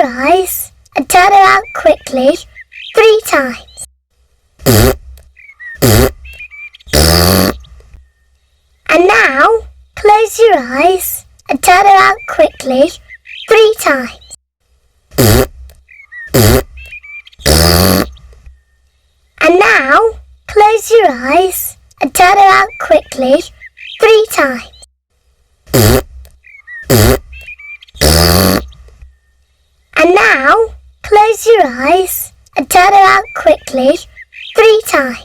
your eyes and turn around quickly 3 times. And now, close your eyes and turn around quickly 3 times. And now, close your eyes and turn around quickly 3 times. And now, close your eyes and turn around quickly 3 times.